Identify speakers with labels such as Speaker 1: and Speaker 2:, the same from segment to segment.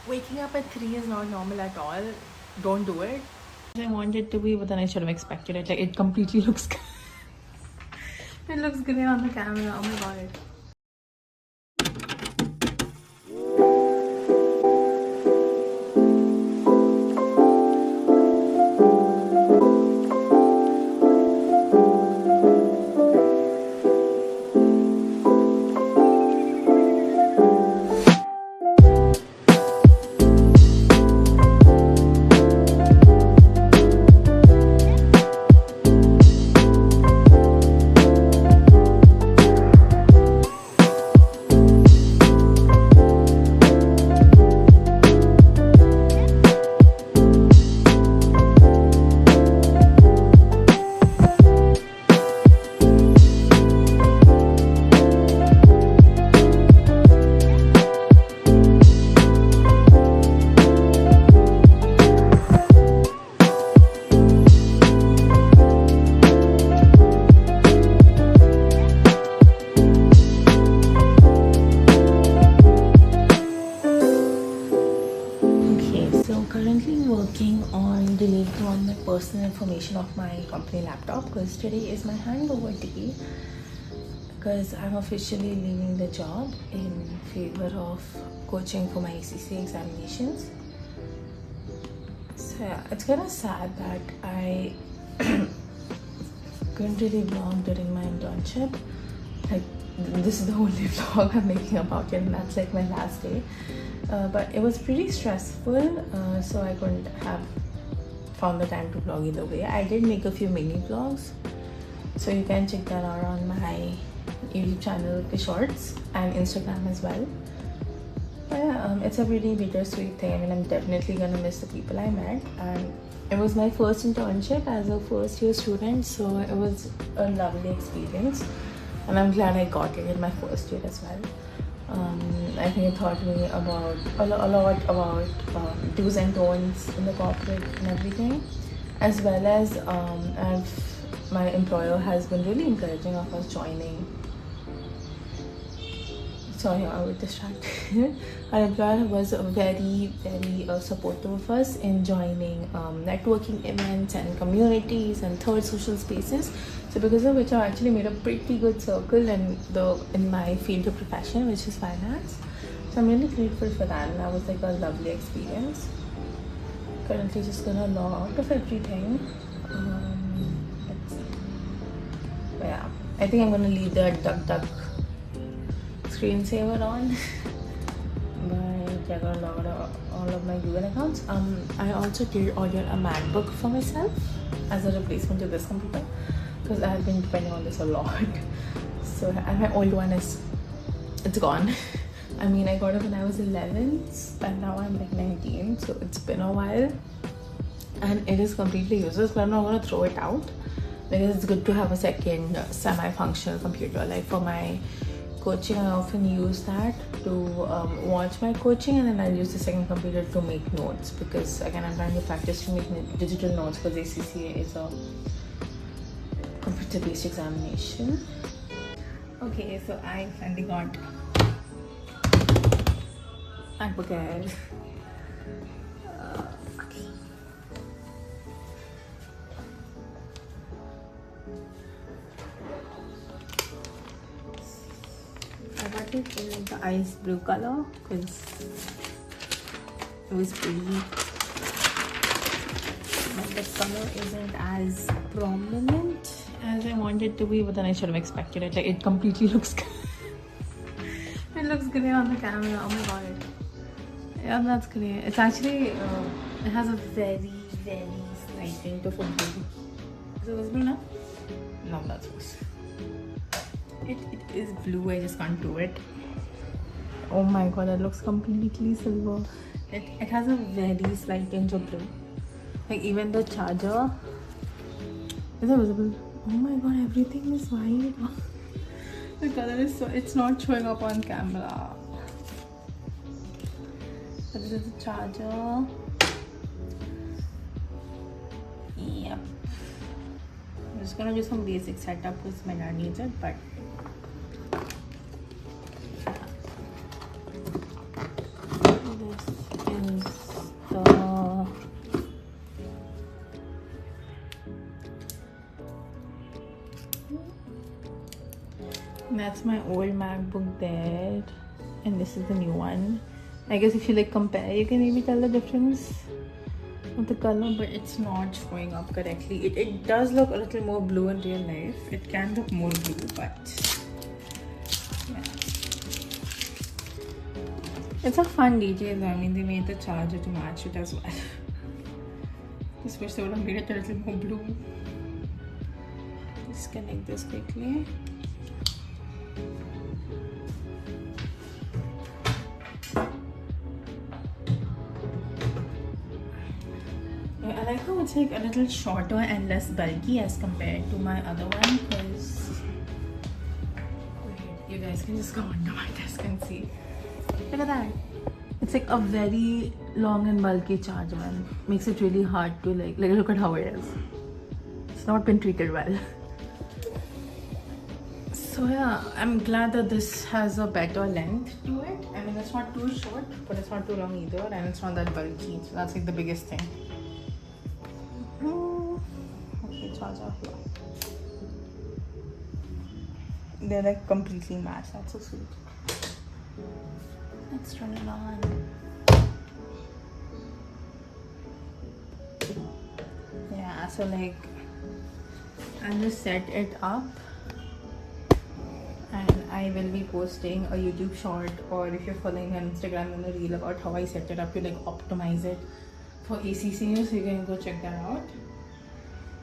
Speaker 1: Waking up at 3 is not normal at all. Don't do it. I want it to be, but then I should have expected it. Like, it completely looks it looks grey on the camera. Oh my god. Currently working on deleting all my personal information off my company laptop because today is my handover day because I'm officially leaving the job in favor of coaching for my ACCA examinations. So yeah, it's kind of sad that I couldn't really vlog during my internship. Like, this is the only vlog I'm making about it, and that's like my last day. But it was pretty stressful, so I couldn't have found the time to vlog either way. I did make a few mini vlogs, so you can check that out on my YouTube channel, the shorts, and Instagram as well. But yeah, it's a really bittersweet thing. I mean, I'm definitely gonna miss the people I met, and it was my first internship as a first year student, so it was a lovely experience, and I'm glad I got it in my first year as well. I think it taught me about a lot about do's and don'ts in the corporate and everything, as well as my employer has been really encouraging of us joining. Sorry, I was distracted. Our employer was very supportive of us in joining networking events and communities and third social spaces. So because of which I actually made a pretty good circle in my field of profession, which is finance. So I'm really grateful for that, and that was like a lovely experience. Currently just gonna log out of everything. Let's see. But yeah, I think I'm gonna leave the duck screensaver on. But I'm gonna log out all of my Google accounts. I also did order a MacBook for myself as a replacement to this computer, because I have been depending on this a lot. So, and my old one it's gone. I mean, I got it when I was 11, and now I'm like 19, so it's been a while, and it is completely useless. But I'm not gonna throw it out because it's good to have a second semi-functional computer. Like for my coaching, I often use that to watch my coaching, and then I'll use the second computer to make notes, because again, I'm trying to practice to make digital notes because ACCA is a computer-based examination. Okay, so I finally got MacBook Air. Okay. I got it in like the ice blue color because it was pretty. But the color isn't as prominent as I wanted to be, but then I should have expected it. Like, it completely looks it looks grey on the camera. Oh my god. Yeah, that's grey. It's actually it has a very slight tint of a blue. Is it visible now? No, that's worse. It is blue. I just can't do it. Oh my god, that looks completely silver. It has a very slight tinge of blue. Like, even the charger. Is it visible? Oh my god, everything is white. The color is so, it's not showing up on camera. So this is the charger. Yep. I'm just gonna do some basic setup because my dad needs it, but this that's my old MacBook there, and this is the new one. I guess if you like compare, you can maybe tell the difference of the color, but it's not showing up correctly. It does look a little more blue in real life. It can look more blue, but yeah. It's a fun detail. I mean, they made the charger to match it as well. Just wish they would have made it a little more blue. Disconnect this quickly. I like how it's like a little shorter and less bulky as compared to my other one, because you guys can just go under my desk and see. Look at that. It's like a very long and bulky charger, and makes it really hard to like look at how it is. It's not been treated well. So yeah, I'm glad that this has a better length to it. I mean, it's not too short, but it's not too long either, and it's not that bulky. So that's like the biggest thing. Okay, charger here. They're like completely matched. That's so sweet. Let's turn it on. Yeah, so like I'll just set it up, and I will be posting a YouTube short, or if you're following on Instagram, in a reel about how I set it up to like optimize it for ACCA, so you can go check that out.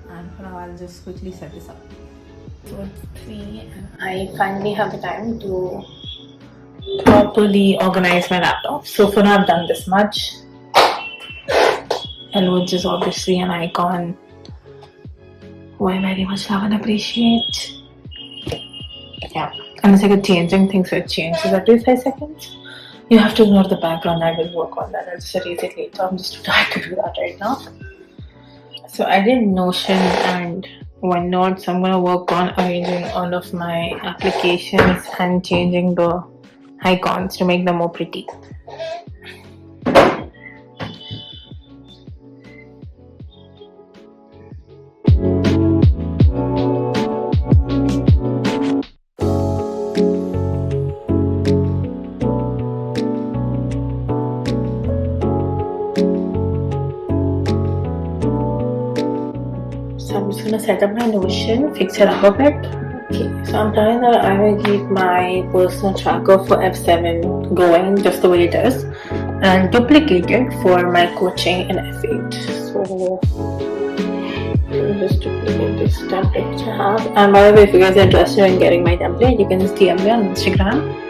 Speaker 1: And for now, I'll just quickly set this up. So it's 3, and I finally have the time to properly organize my laptop. So for now, I've done this much. Hello, which is obviously an icon who I very much love and appreciate. Yeah, and it's like a changing thing, so it changes every 5 seconds. You have to ignore the background. I will work on that. I'll just erase it later. I'm just trying to do that right now. So I did Notion and OneNote, so I'm going to work on arranging all of my applications and changing the icons to make them more pretty. So I'm just gonna set up my Notion, fix it up a bit. Okay, so I'm planning that I will keep my personal tracker for F7 going just the way it is, and duplicate it for my coaching in F8. So I'll just duplicate this template which I have. And by the way, if you guys are interested in getting my template, you can just DM me on Instagram.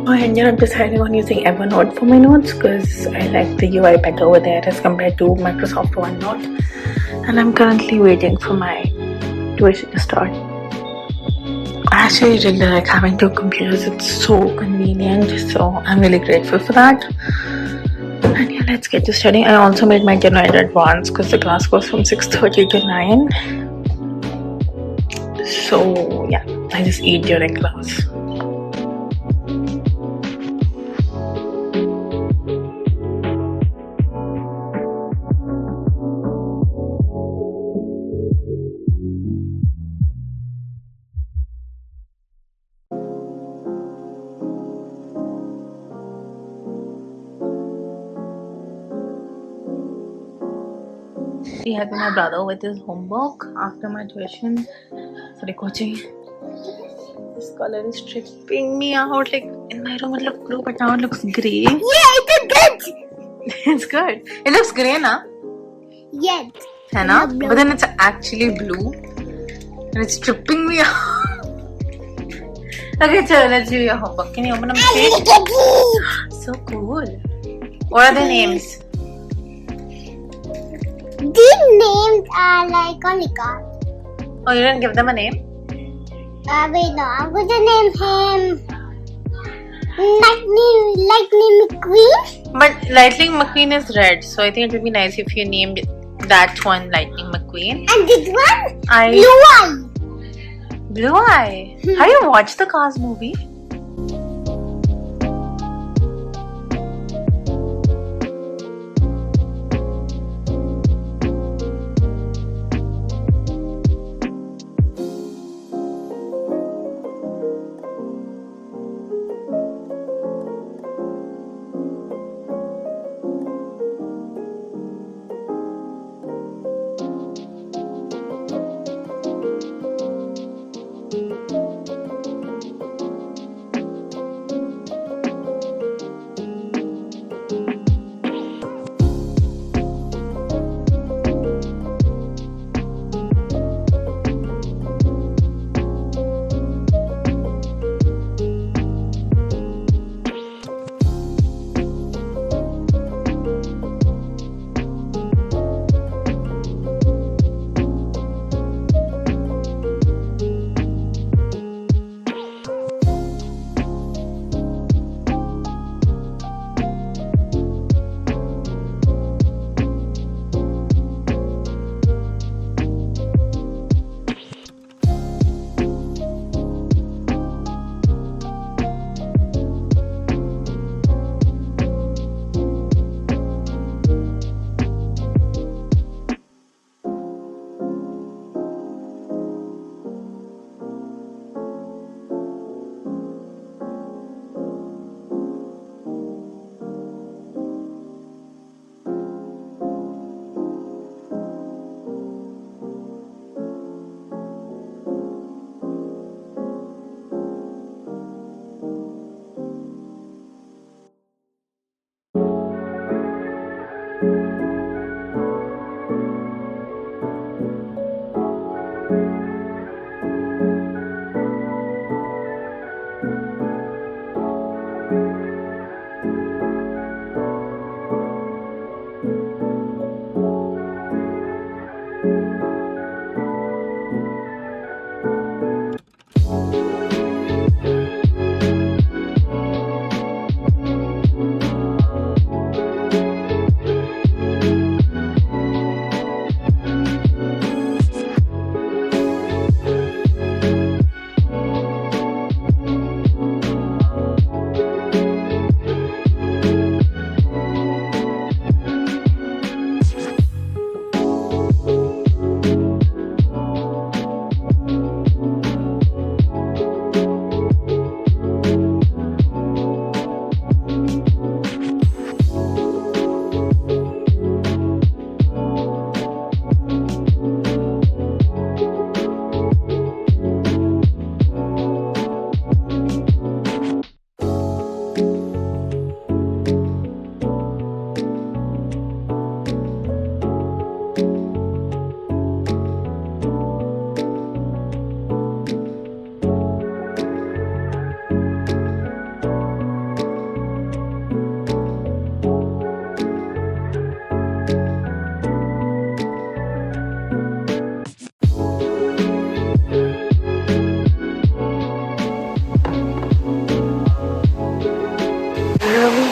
Speaker 1: I ended up deciding on using Evernote for my notes because I like the UI better over there as compared to Microsoft OneNote. And I'm currently waiting for my tuition to start. I actually really like having 2 computers. It's so convenient. So I'm really grateful for that. And yeah, let's get to studying. I also made my dinner in advance because the class goes from 6:30 to 9. So yeah, I just eat during class. Helping my brother with his homework after my tuition. Sorry, coaching. This color is tripping me out. Like in my room it looked blue, but now it looks grey.
Speaker 2: Yeah, it's good.
Speaker 1: It's good. It looks grey, na?
Speaker 2: Yes.
Speaker 1: है ना? But then it's actually blue, and it's tripping me out. Okay, so let's do your homework. Can you open up the page? So cool. What are the names?
Speaker 2: These names are like on the card.
Speaker 1: Oh, you didn't give them a name?
Speaker 2: Wait, no, I'm going to name him Lightning McQueen.
Speaker 1: But Lightning McQueen is red, so I think it would be nice if you named That one, Lightning McQueen.
Speaker 2: And this one,
Speaker 1: I
Speaker 2: blue eye.
Speaker 1: Blue Eye. Have you watched the Cars movie?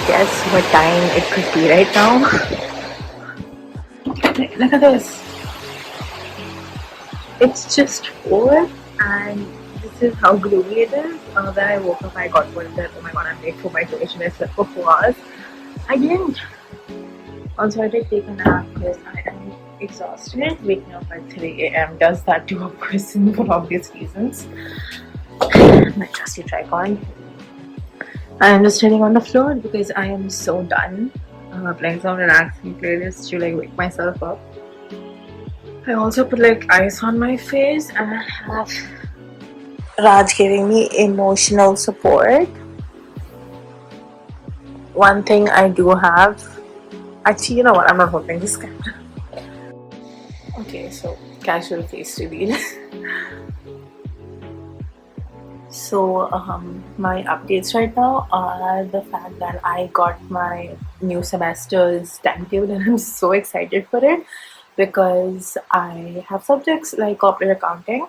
Speaker 1: Guess what time it could be right now. Look at this. It's just 4 and this is how gloomy it is. When I woke up I got worried that oh my god I'm late for my tuition. I slept for 4 hours. I didn't. Also I did take a nap because I am exhausted. Waking up at 3 a.m. does that to a person for obvious reasons. My trusty tripod. I am just sitting on the floor because I am so done playing some relaxing playlists to like wake myself up. I also put like ice on my face and I have Raj giving me emotional support. One thing I do have, actually you know what, I'm not holding this camera. Okay, so casual face reveal. So my updates right now are the fact that I got my new semester's timetable and I'm so excited for it because I have subjects like corporate accounting,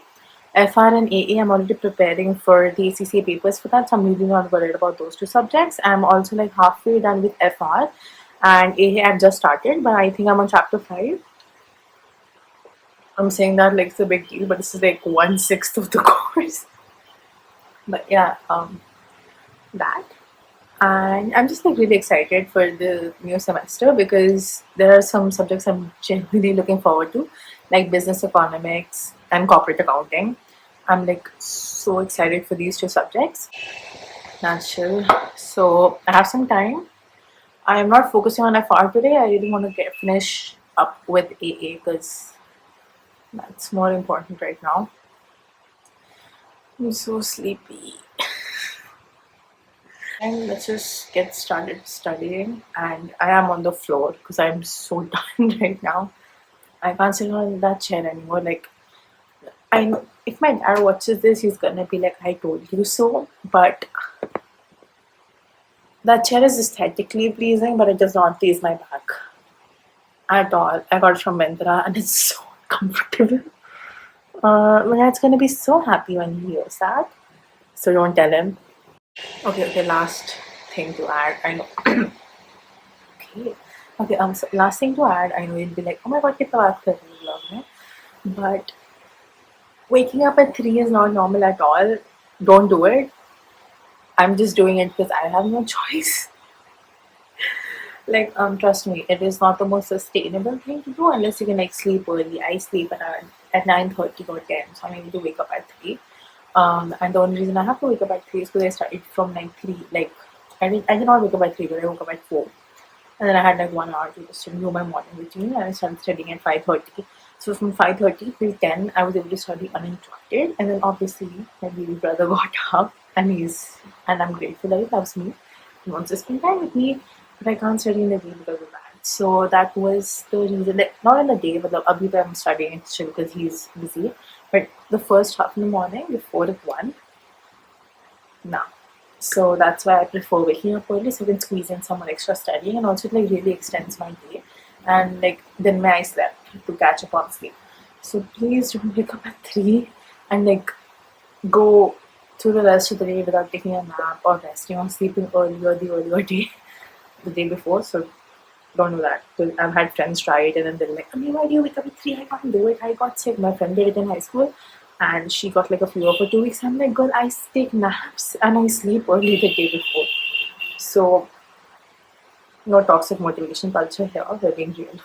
Speaker 1: FR and AA. I'm already preparing for the ACCA papers for that, so I'm really not worried about those two subjects. I'm also like halfway done with FR and AA I've just started, but I think I'm on chapter 5. I'm saying that like it's a big deal, but this is like 1/6 of the course. But yeah, that. And I'm just like really excited for the new semester because there are some subjects I'm genuinely looking forward to, like business economics and corporate accounting. I'm like so excited for these two subjects. That's chill. So I have some time. I am not focusing on FR today. I really want to finish up with AA because that's more important right now. I'm so sleepy. And let's just get started studying. And I am on the floor because I'm so done right now. I can't sit on that chair anymore. Like, I know if my dad watches this, he's gonna be like, "I told you so." But that chair is aesthetically pleasing, but it does not please my back at all. I got it from Myntra, and it's so comfortable. My dad's gonna be so happy when he hears that. So don't tell him. Okay. Last thing to add. I know. Okay. Okay. So last thing to add. I know you'll be like, "Oh my God, कितना बात कर रही है vlog में?" But waking up at 3 is not normal at all. Don't do it. I'm just doing it because I have no choice. Like, trust me, it is not the most sustainable thing to do unless you can like sleep early. I sleep at 9:30 or 10, so I'm able to wake up at 3. And the only reason I have to wake up at 3 is because I started from like 3. Like, I did not wake up at 3, but I woke up at 4. And then I had like 1 hour to just do my morning routine, and I started studying at 5:30. So from 5:30 till 10, I was able to study uninterrupted. And then obviously my baby brother got up, and I'm grateful that he loves me. He wants to spend time with me, but I can't study in the day because of that. So that was the reason. That, not in the day, but the abhi I'm studying it's chill because he's busy. But the first half in the morning before it 1, nah. So that's why I prefer waking up early so I can squeeze in some extra studying, and also it like really extends my day. And like then I slept to catch up on sleep. So please don't wake up at 3 and like go through the rest of the day without taking a nap or resting or sleeping earlier the earlier day the day before. So don't do that. Because I've had friends try it and then they're like, "I mean, why do you wake up at 3? I can't do it. I got sick." My friend did it in high school and she got like a fever for 2 weeks. I'm like, "Girl, I take naps and I sleep early the day before." So no toxic motivation culture here. We're being real.